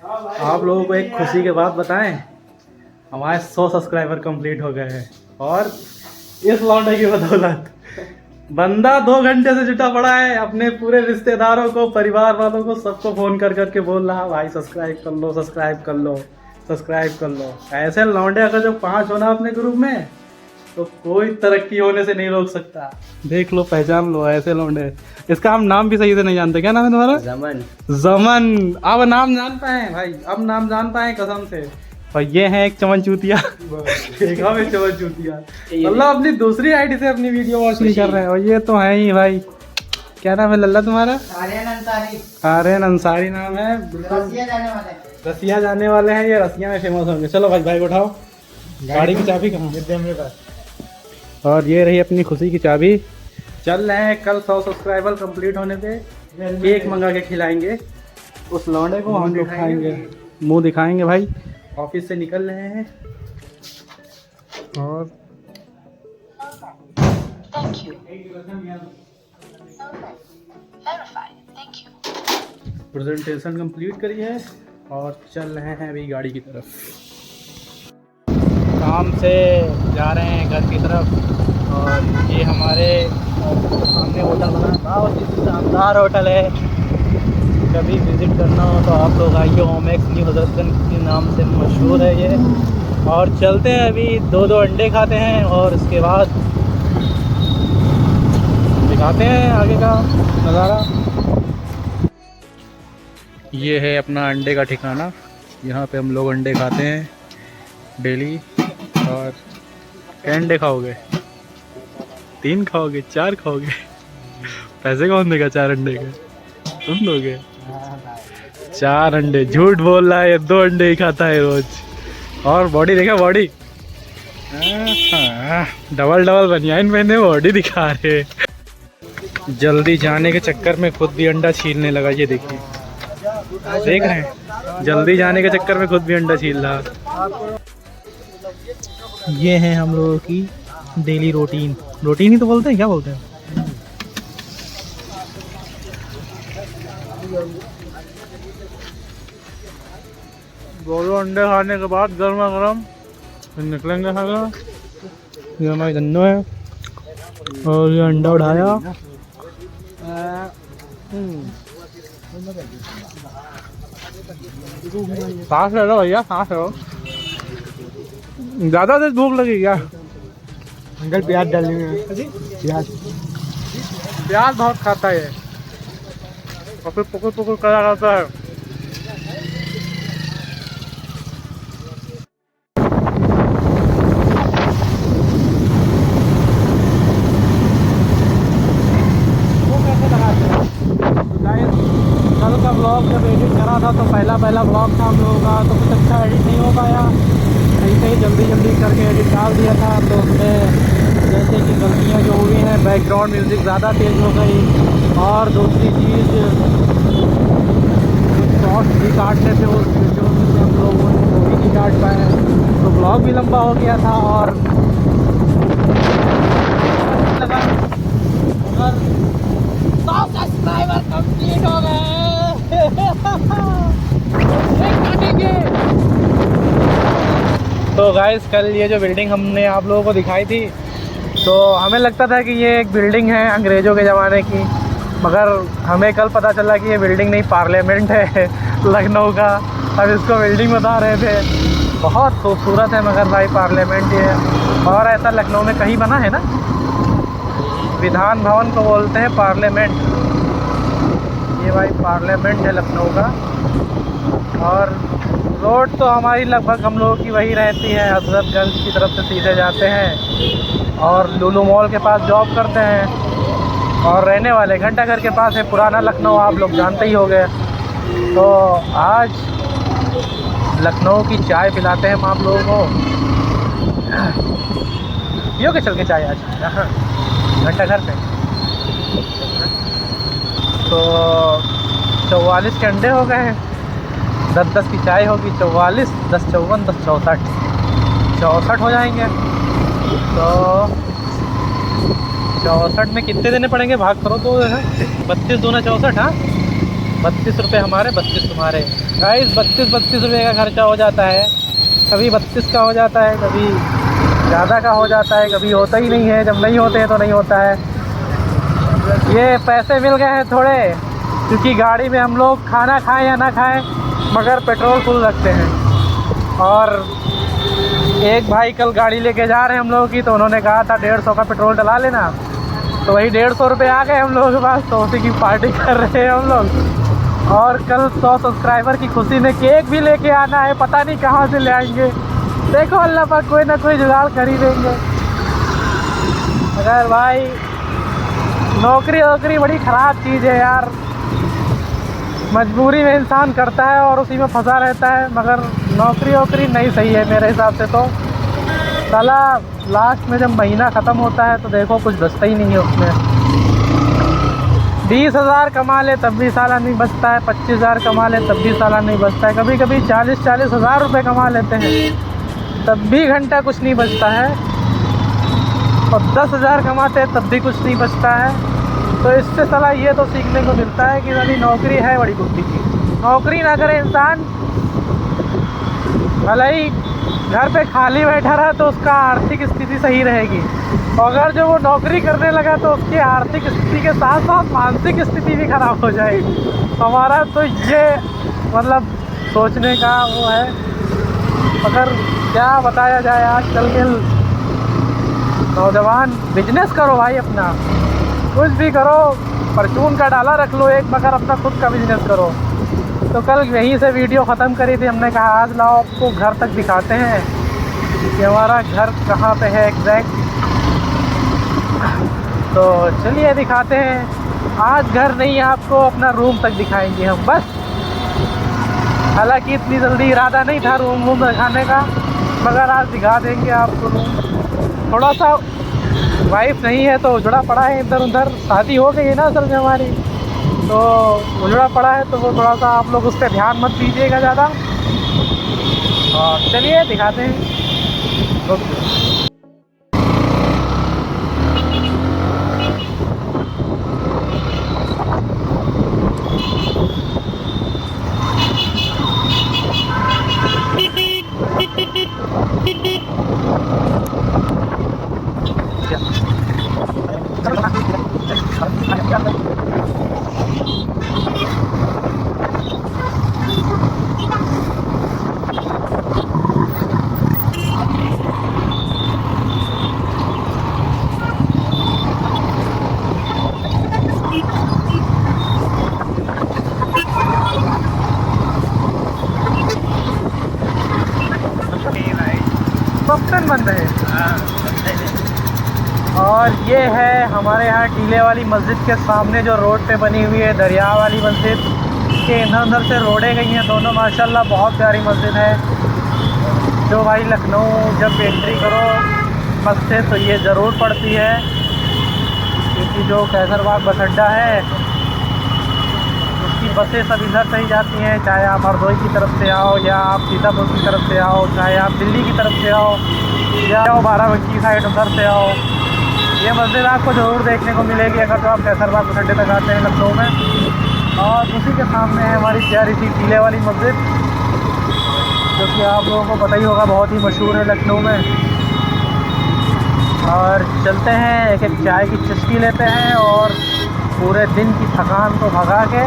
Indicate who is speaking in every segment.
Speaker 1: आप लोगों को एक खुशी की बात बताएं, हमारे 100 सब्सक्राइबर कंप्लीट हो गए हैं। और इस लौंडे की बदौलत बंदा 2 घंटे से जुटा पड़ा है, अपने पूरे रिश्तेदारों को, परिवार वालों को, सबको फोन कर करके बोल रहा, भाई सब्सक्राइब कर लो, सब्सक्राइब कर लो, सब्सक्राइब कर लो। ऐसे लौंडे अगर जो 5 होना अपने ग्रुप में तो कोई तरक्की होने से नहीं रोक सकता। देख लो, पहचान लो, ऐसे लौंडे। इसका हम नाम भी सही से नहीं जानते। क्या नाम है तुम्हारा?
Speaker 2: जमन।
Speaker 1: जमन। अब नाम जान पाए भाई, अब नाम जान पाए कसम से। और ये है एक चमन चूतिया। एक हम एक चमन चूतिया, मतलब अपनी दूसरी आईडी से अपनी वीडियो वॉच नहीं कर रहे हैं। और ये तो है ही भाई। क्या नाम है लल्ला तुम्हारा?
Speaker 2: आर्यन अंसारी।
Speaker 1: आर्यन अंसारी नाम है। रसिया जाने वाले हैं, ये रसिया में फेमस होंगे। चलो भाई, बाइक उठाओ। गाड़ी की चाबी कहाँ है? मेरे पास। और ये रही अपनी खुशी की चाबी। चल रहे हैं, कल 100 सब्सक्राइबर कंप्लीट होने पे केक मंगा के खिलाएंगे उस लौंडे को। हम लोग खाएंगे, मुंह दिखाएंगे भाई। ऑफिस से निकल रहे हैं और प्रेजेंटेशन कंप्लीट करी है और चल रहे हैं अभी गाड़ी की तरफ। काम से जा रहे हैं घर की तरफ। और ये हमारे सामने होटल बना है, बहुत ही शानदार होटल है। कभी विज़िट करना हो तो आप लोग आइए। ओमेक्स न्यू हजरतगंज के नाम से मशहूर है ये। और चलते हैं अभी, 2 अंडे खाते हैं और उसके बाद दिखाते हैं आगे का नज़ारा। ये है अपना अंडे का ठिकाना। यहाँ पे हम लोग अंडे खाते हैं डेली। और क्या अंडे खाओगे? 3 खाओगे? 4 खाओगे? पैसे कौन देगा 4 अंडे के? तुम दोगे? 4 अंडे। झूठ बोल रहा है, 2 अंडे ही खाता है रोज। और बॉडी देखा, बॉडी डबल डबल बनियाइन पहने बॉडी दिखा रहे। जल्दी जाने के चक्कर में खुद भी अंडा छीलने लगा। ये देखिए, देख रहे हैं, जल्दी जाने के चक्कर में खुद भी अंडा छील रहा। ये है हम लोगों की डेली रूटीन। रूटीन ही तो बोलते हैं, क्या बोलते हैं? गोलो अंडे खाने के बाद गर्मा गर्म फिर निकलेंगे खाना। ये हमारी धन्नो है और ये अंडा उठाया। सांस ले लो भैया, सांस लो। ज़्यादा देर भूख लगी क्या? अंकल प्याज डालेंगे। प्याज बहुत खाता है और फिर पकड़ पकड़ करा करता है। कल का ब्लॉग जब एडिट करा था तो पहला ब्लॉग था हम लोगों का, तो कुछ अच्छा एडिट नहीं हो पाया। कहीं जल्दी करके एडिट डाल दिया था, तो उसमें जैसे कि गलतियाँ जो हुई हैं, बैकग्राउंड म्यूज़िक ज़्यादा तेज़ हो गई। और दूसरी चीज़, शॉर्ट्स भी काटने पे उस वीडियो में हम लोगों ने वो भी नहीं काट पाए, तो ब्लॉग भी लंबा हो गया था। और लगा अगर 100 सब्सक्राइबर कंप्लीट हो गए तो गाइस, कल ये जो बिल्डिंग हमने आप लोगों को दिखाई थी, तो हमें लगता था कि ये एक बिल्डिंग है अंग्रेज़ों के ज़माने की, मगर हमें कल पता चला कि ये बिल्डिंग नहीं, पार्लियामेंट है लखनऊ का। अब इसको बिल्डिंग बता रहे थे। बहुत खूबसूरत है मगर भाई, पार्लियामेंट ये है। और ऐसा लखनऊ में कहीं बना है ना? विधान भवन को बोलते हैं पार्लियामेंट। ये भाई पार्लियामेंट है लखनऊ का। और रोड तो हमारी लगभग हम लोगों की वही रहती है, हजरतगंज की तरफ से सीधे जाते हैं और लुलु मॉल के पास जॉब करते हैं। और रहने वाले घंटाघर के पास है पुराना लखनऊ, आप लोग जानते ही हो गए। तो आज लखनऊ की चाय पिलाते हैं हम आप लोगों को। पियोगे चल के चाय आज घंटाघर पे? तो 44 के अंडे हो गए हैं, 10-10 की चाय होगी, 44, 10 54, 10 64, 64 हो जाएंगे। तो 64 में कितने देने पड़ेंगे? भाग करो तो 32 दूना 64। हाँ, 32 रुपये हमारे, 32 तुम्हारे। गाइस 32 रुपये का खर्चा हो जाता है। कभी 32 का हो जाता है, कभी ज़्यादा का हो जाता है, कभी होता ही नहीं है। जब नहीं होते हैं तो नहीं होता है। ये पैसे मिल गए हैं थोड़े, क्योंकि गाड़ी में हम लोग खाना खाएं या ना खाएं मगर पेट्रोल फुल रखते हैं। और एक भाई कल गाड़ी लेके जा रहे हैं हम लोगों की, तो उन्होंने कहा था 150 का पेट्रोल डला लेना, तो वही 150 रुपये आ गए हम लोगों के पास, तो उसी की पार्टी कर रहे हैं हम लोग। और कल 100 सब्सक्राइबर की खुशी में केक भी लेके आना है, पता नहीं कहाँ से ले आएंगे। देखो अल्लाह पाक कोई ना कोई जुगाड़ कर ही देंगे। अगर भाई नौकरी बड़ी ख़राब चीज़ है यार, मजबूरी में इंसान करता है और उसी में फंसा रहता है, मगर नौकरी नहीं सही है मेरे हिसाब से। तो साला लास्ट में जब महीना ख़त्म होता है तो देखो कुछ बचता ही नहीं है उसमें। 20,000 कमा ले तब भी साला नहीं बचता है, 25,000 कमा ले तब भी साला नहीं बचता है, कभी कभी 40,000 रुपये कमा लेते हैं तब भी घंटा कुछ नहीं बचता है, और 10,000 कमाते हैं तब भी कुछ नहीं बचता है। तो इससे साला ये तो सीखने को मिलता है कि अभी नौकरी है बड़ी बुद्धि की। नौकरी ना करे इंसान, भले ही घर पे खाली बैठा रहा तो उसका आर्थिक स्थिति सही रहेगी, और अगर जो वो नौकरी करने लगा तो उसकी आर्थिक स्थिति के साथ साथ मानसिक स्थिति भी खराब हो जाएगी। हमारा तो ये मतलब सोचने का वो है। अगर क्या बताया जाए, आजकल के नौजवान बिजनेस करो भाई, अपना कुछ भी करो, परचून का डाला रख लो एक, मगर अपना खुद का बिजनेस करो। तो कल यहीं से वीडियो ख़त्म करी थी, हमने कहा आज लाओ आपको घर तक दिखाते हैं कि हमारा घर कहाँ पे है एग्जैक्ट। तो चलिए दिखाते हैं। आज घर नहीं, आपको अपना रूम तक दिखाएंगे हम बस। हालांकि इतनी जल्दी इरादा नहीं था रूम दिखाने का, मगर आज दिखा देंगे आपको रूम। थोड़ा सा वाइफ नहीं है तो उजड़ा पड़ा है इधर उधर, शादी हो गई है ना असल में हमारी, तो उजड़ा पड़ा है, तो वो थोड़ा सा आप लोग उस पर ध्यान मत दीजिएगा ज़्यादा। और चलिए दिखाते हैं। ओके। ऑप्शन बंद है। और ये है हमारे यहाँ टीले वाली मस्जिद के सामने जो रोड पे बनी हुई है दरिया वाली मस्जिद, के इधर उधर से रोडें गई हैं दोनों, माशाल्लाह बहुत प्यारी मस्जिद है। जो भाई लखनऊ जब एंट्री करो बस से तो ये ज़रूर पड़ती है, क्योंकि जो कैसरबाग बस अड्डा है उसकी बसें सब इधर से ही जाती हैं, चाहे आप हरदोई की तरफ से आओ या आप सीतापुर की तरफ से आओ, चाहे आप दिल्ली की तरफ से आओ या बाराबंकी साइड उधर से आओ। ये मस्जिद आपको ज़रूर देखने को मिलेगी अगर तो आप कैसरबाग बस अड्डे तक आते हैं लखनऊ में। और उसी के सामने है हमारी प्यारी सी टीले वाली मस्जिद, जो कि आप लोगों को पता ही होगा बहुत ही मशहूर है लखनऊ में। और चलते हैं, एक एक चाय की चुस्की लेते हैं और पूरे दिन की थकान को भगा के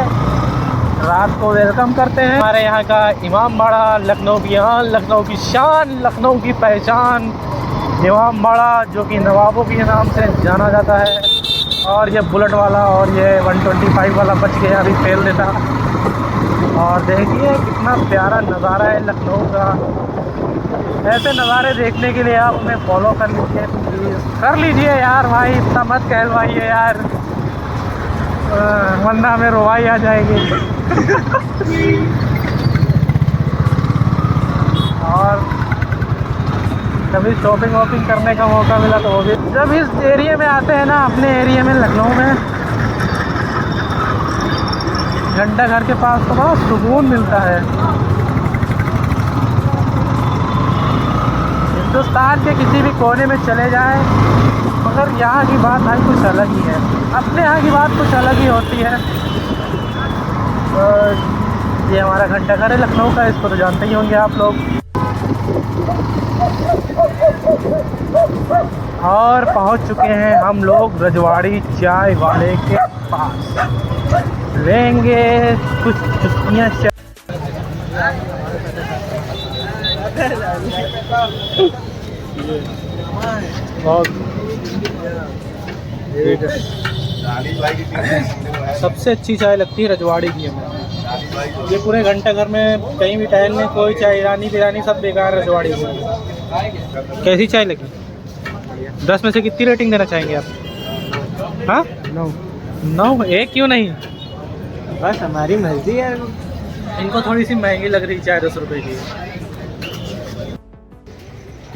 Speaker 1: रात को वेलकम करते हैं। हमारे यहाँ का इमाम बाड़ा, लखनऊ की आन, लखनऊ की शान, लखनऊ की पहचान इमाम बाड़ा, जो कि नवाबों के नाम से जाना जाता है। और ये बुलेट वाला और ये 125 वाला बच गया, अभी फेल देता। और देखिए कितना प्यारा नज़ारा है लखनऊ का। ऐसे नज़ारे देखने के लिए आप हमें फॉलो कर लीजिए, प्लीज़ कर लीजिए यार भाई, इतना मत कहलवाइए यार, वरना हमें रोवाई आ जाएगी। और कभी शॉपिंग वॉपिंग करने का मौका मिला तो वो भी, जब इस एरिया में आते हैं ना, अपने एरिया में लखनऊ में घंटा घर के पास, तो बहुत सुकून मिलता है। हिंदुस्तान के किसी भी कोने में चले जाएं, मगर यहाँ की बात भाई कुछ अलग ही है, अपने यहाँ की बात कुछ अलग ही होती है। ये हमारा घंटाघर है लखनऊ का, इसको तो जानते ही होंगे आप लोग। और पहुंच चुके हैं हम लोग रजवाड़ी चाय वाले के पास। लेंगे कुछ चुस्कियाँ बहुत सबसे अच्छी चाय लगती है रजवाड़ी की हमें। ये पूरे घंटे घर में कहीं भी टहलने कोई चाय ईरानी बिरानी सब बेकार रजवाड़ी की। कैसी चाय लगी? 10 में से कितनी रेटिंग देना चाहेंगे आप? हाँ 9 एक क्यों नहीं? बस हमारी मर्जी है। इनको थोड़ी सी महंगी लग रही चाय 10 रुपये की।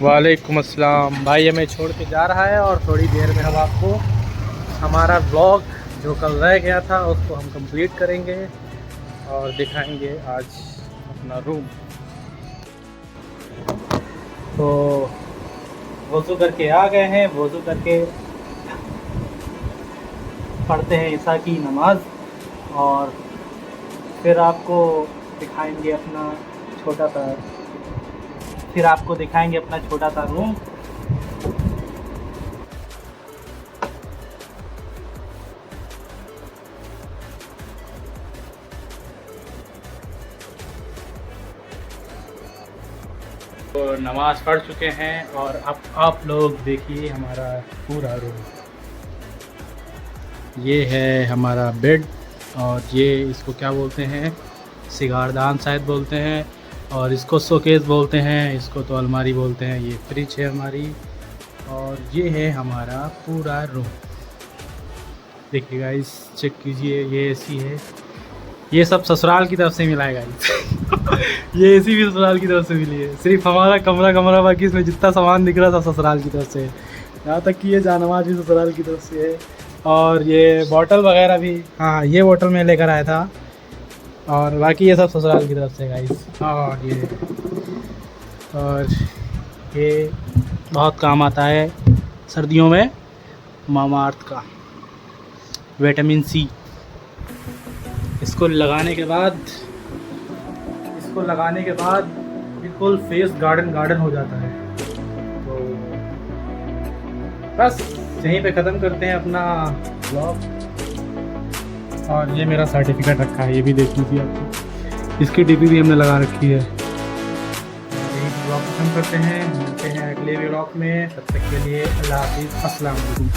Speaker 1: वालेकुम अस्सलाम। भाई हमें छोड़ के जा रहा है और थोड़ी देर में हम आपको हमारा व्लॉग जो कल रह गया था उसको हम कंप्लीट करेंगे और दिखाएंगे आज अपना रूम। तो वज़ू करके आ गए हैं, वज़ू करके पढ़ते हैं ईसा की नमाज और फिर आपको दिखाएंगे अपना छोटा सा रूम। तो नमाज़ पढ़ चुके हैं और अब आप लोग देखिए हमारा पूरा रूम। ये है हमारा बेड और ये इसको क्या बोलते हैं, सिगारदान शायद बोलते हैं, और इसको शोकेस बोलते हैं, इसको तो अलमारी बोलते हैं। ये फ्रिज है हमारी और ये है हमारा पूरा रूम। देखिए गाइस चेक कीजिए, ये एसी है। ये सब ससुराल की तरफ से मिला है गाइस। ये एसी भी ससुराल की तरफ से मिली है। सिर्फ हमारा कमरा बाकी इसमें जितना सामान दिख रहा था ससुराल की तरफ से, यहाँ तक कि ये जानमाज भी ससुराल की तरफ से है। और ये बॉटल वगैरह भी, हाँ ये बॉटल मैं लेकर आया था, और बाकी ये सब ससुराल की तरफ से गाइस। और ये बहुत काम आता है सर्दियों में, मामाअर्थ का विटामिन सी। इसको लगाने के बाद बिल्कुल फेस गार्डन हो जाता है। तो बस यहीं पे ख़त्म करते हैं अपना ब्लॉग। और ये मेरा सर्टिफिकेट रखा है, ये भी देख लीजिए आपको। इसकी डीपी भी हमने लगा रखी है। यही ब्लॉग ख़त्म करते हैं, मिलते हैं अगले ब्लॉग में। तब तक के लिए अल्लाह हाफिज़, अस्सलाम वालेकुम।